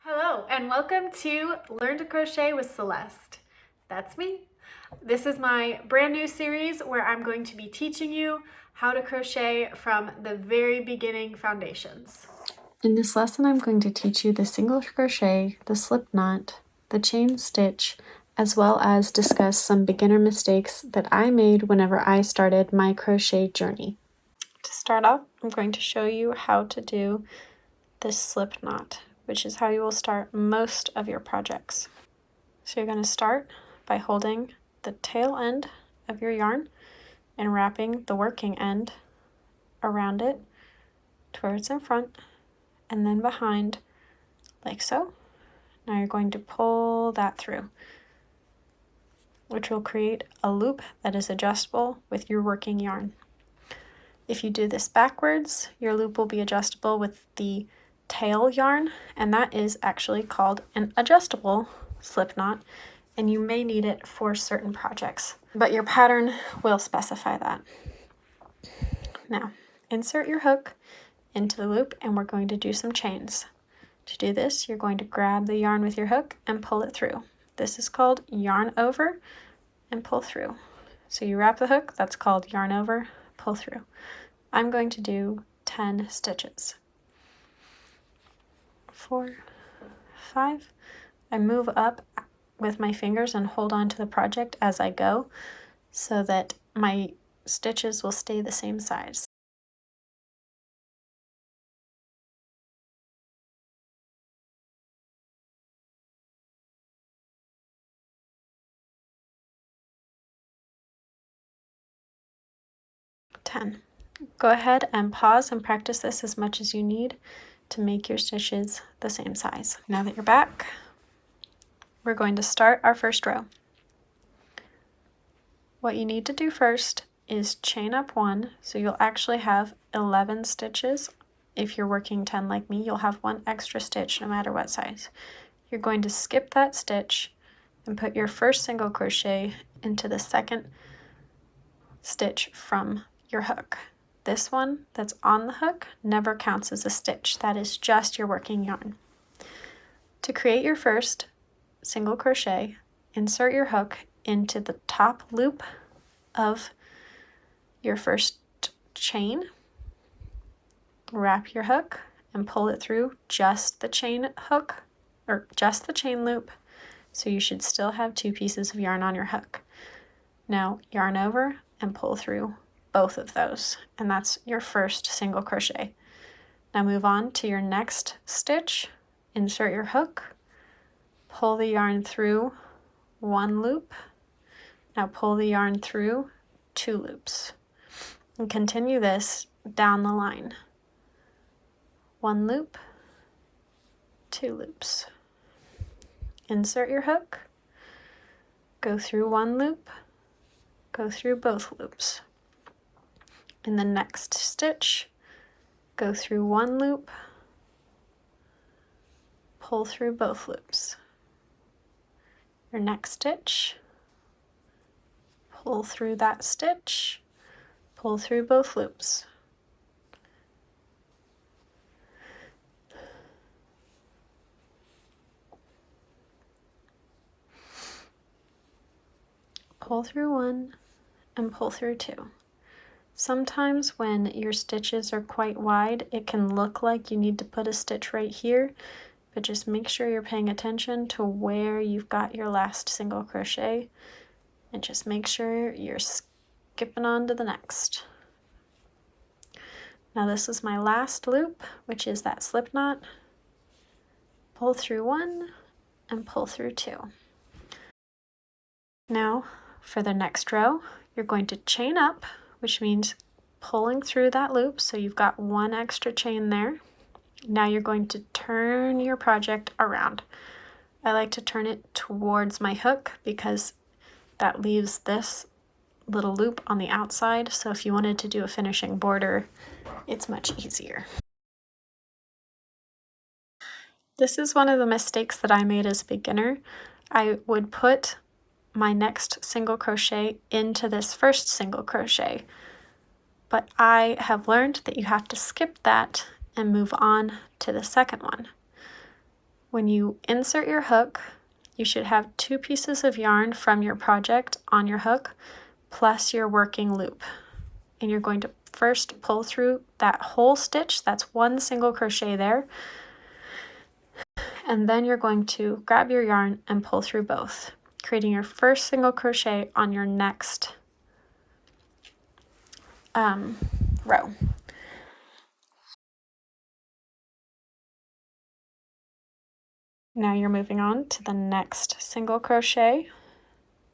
Hello and welcome to Learn to Crochet with Celeste. That's me. This is my brand new series where I'm going to be teaching you how to crochet from the very beginning foundations. In this lesson, I'm going to teach you the single crochet, the slip knot, the chain stitch, as well as discuss some beginner mistakes that I made whenever I started my crochet journey. To start off, I'm going to show you how to do this slip knot, which is how you will start most of your projects. So you're going to start by holding the tail end of your yarn and wrapping the working end around it to where it's in front and then behind, like so. Now you're going to pull that through, which will create a loop that is adjustable with your working yarn. If you do this backwards, your loop will be adjustable with the tail yarn, and that is actually called an adjustable slip knot, and you may need it for certain projects, but your pattern will specify that. Now, insert your hook into the loop, and we're going to do some chains. To do this, you're going to grab the yarn with your hook and pull it through. This is called yarn over and pull through. So you wrap the hook, that's called yarn over, pull through. I'm going to do 10 stitches. 4, 5. I move up with my fingers and hold on to the project as I go so that my stitches will stay the same size. Go ahead and pause and practice this as much as you need to make your stitches the same size. Now that you're back, we're going to start our first row. What you need to do first is chain up 1, so you'll actually have 11 stitches. If you're working 10 like me, you'll have 1 extra stitch no matter what size. You're going to skip that stitch and put your first single crochet into the second stitch from your hook. This one that's on the hook never counts as a stitch. That is just your working yarn. To create your first single crochet, insert your hook into the top loop of your first chain, wrap your hook and pull it through just the chain hook, or just the chain loop, so you should still have 2 pieces of yarn on your hook. Now yarn over and pull through both of those, and that's your first single crochet. Now move on to your next stitch, insert your hook, pull the yarn through 1 loop, now pull the yarn through 2 loops, and continue this down the line. 1 loop, 2 loops. Insert your hook, go through 1 loop, go through both loops. In the next stitch, go through 1 loop, pull through both loops. Your next stitch, pull through that stitch, pull through both loops. Pull through 1 and pull through 2. Sometimes when your stitches are quite wide, it can look like you need to put a stitch right here, but just make sure you're paying attention to where you've got your last single crochet, and just make sure you're skipping on to the next. Now this is my last loop, which is that slip knot. Pull through 1 and pull through 2. Now for the next row, you're going to chain up, which means pulling through that loop, so you've got 1 extra chain there. Now you're going to turn your project around. I like to turn it towards my hook because that leaves this little loop on the outside, so if you wanted to do a finishing border, it's much easier. This is one of the mistakes that I made as a beginner. I would put my next single crochet into this first single crochet, but I have learned that you have to skip that and move on to the second one. When you insert your hook, you should have 2 pieces of yarn from your project on your hook, plus your working loop. And you're going to first pull through that whole stitch, that's 1 single crochet there, and then you're going to grab your yarn and pull through both, creating your first single crochet on your next row. Now you're moving on to the next single crochet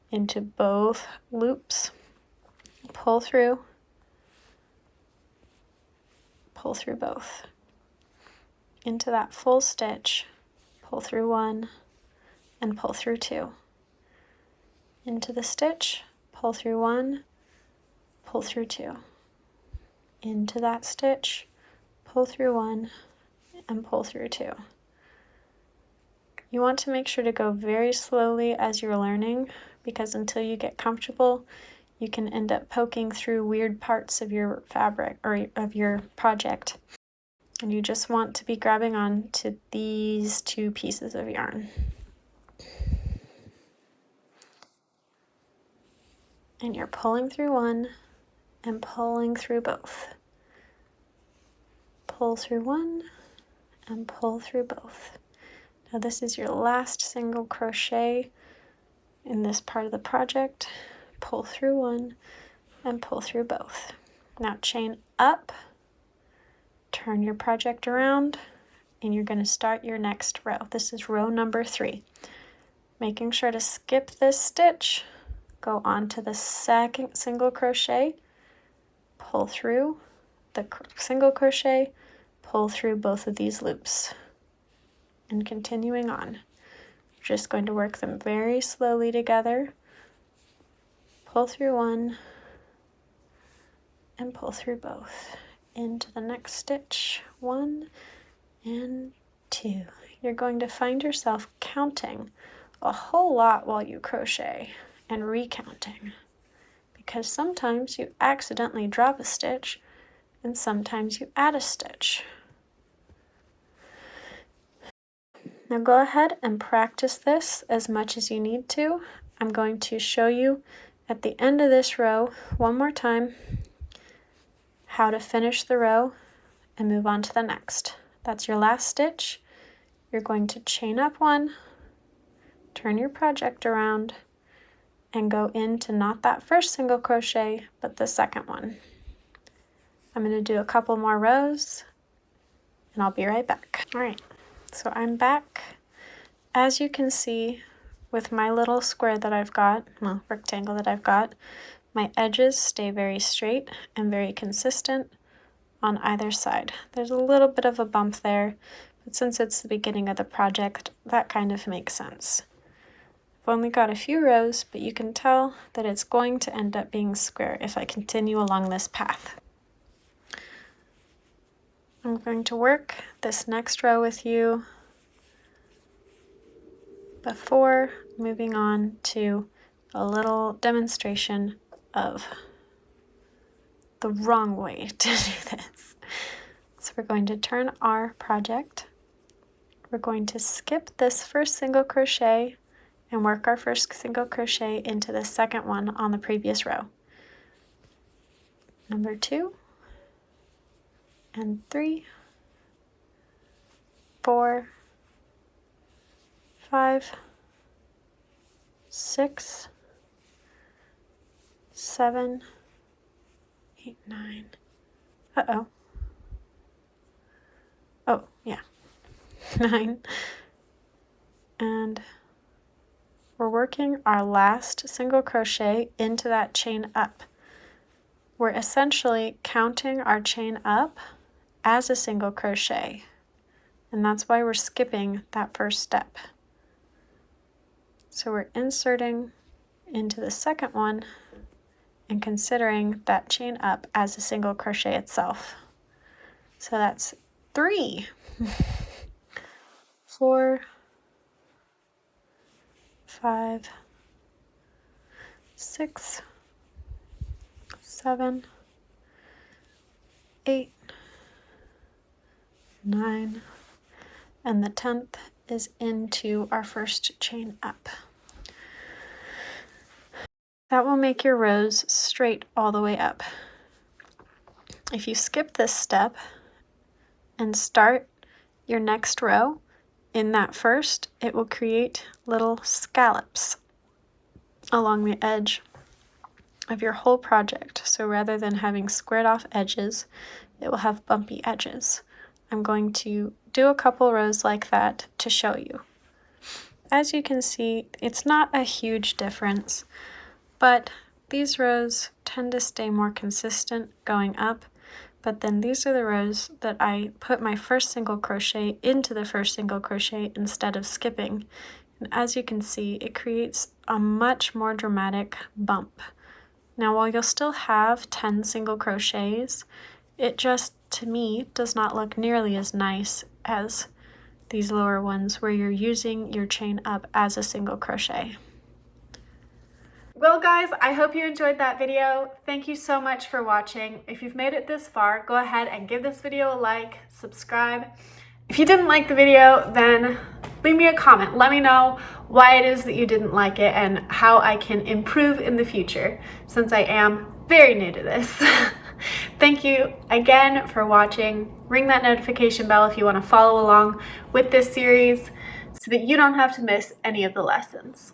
into both loops, pull through both, into that full stitch, pull through 1 and pull through 2, into the stitch, pull through 1, pull through 2, into that stitch, pull through 1 and pull through 2. You want to make sure to go very slowly as you're learning, because until you get comfortable, you can end up poking through weird parts of your fabric or of your project. And you just want to be grabbing on to these 2 pieces of yarn. And you're pulling through 1 and pulling through both. Pull through 1 and pull through both. Now this is your last single crochet in this part of the project. Pull through 1 and pull through both. Now chain up, turn your project around, and you're going to start your next row. This is row number 3. Making sure to skip this stitch, go on to the second single crochet, pull through the single crochet, pull through both of these loops, and continuing on. We're just going to work them very slowly together. Pull through 1 and pull through both. Into the next stitch, 1 and 2. You're going to find yourself counting a whole lot while you crochet and recounting, because sometimes you accidentally drop a stitch and sometimes you add a stitch. Now go ahead and practice this as much as you need to. I'm going to show you at the end of this row one more time how to finish the row and move on to the next. That's your last stitch. You're going to chain up 1, turn your project around, and go into not that first single crochet, but the second one. I'm going to do a couple more rows, and I'll be right back. All right, so I'm back. As you can see, with my little square that I've got, well, rectangle that I've got, my edges stay very straight and very consistent on either side. There's a little bit of a bump there, but since it's the beginning of the project, that kind of makes sense. I've only got a few rows, but you can tell that it's going to end up being square if I continue along this path. I'm going to work this next row with you before moving on to a little demonstration of the wrong way to do this. So we're going to turn our project. We're going to skip this first single crochet and work our first single crochet into the second one on the previous row. Number 2 and 3, 4, 5, 6, 7, 8, 9. Uh-oh. Oh, yeah. 9. And we're working our last single crochet into that chain up. We're essentially counting our chain up as a single crochet, and that's why we're skipping that first step. So we're inserting into the second one and considering that chain up as a single crochet itself. So that's 3, 4, 5, 6, 7, 8, 9, and the 10th is into our first chain up. That will make your rows straight all the way up. If you skip this step and start your next row in that first, it will create little scallops along the edge of your whole project. So rather than having squared off edges, it will have bumpy edges. I'm going to do a couple rows like that to show you. As you can see, it's not a huge difference, but these rows tend to stay more consistent going up. But then these are the rows that I put my first single crochet into the first single crochet instead of skipping. And as you can see, it creates a much more dramatic bump. Now, while you'll still have 10 single crochets, it just, to me, does not look nearly as nice as these lower ones where you're using your chain up as a single crochet. Well guys, I hope you enjoyed that video. Thank you so much for watching. If you've made it this far, go ahead and give this video a like, subscribe. If you didn't like the video, then leave me a comment. Let me know why it is that you didn't like it and how I can improve in the future, since I am very new to this. Thank you again for watching. Ring that notification bell if you want to follow along with this series so that you don't have to miss any of the lessons.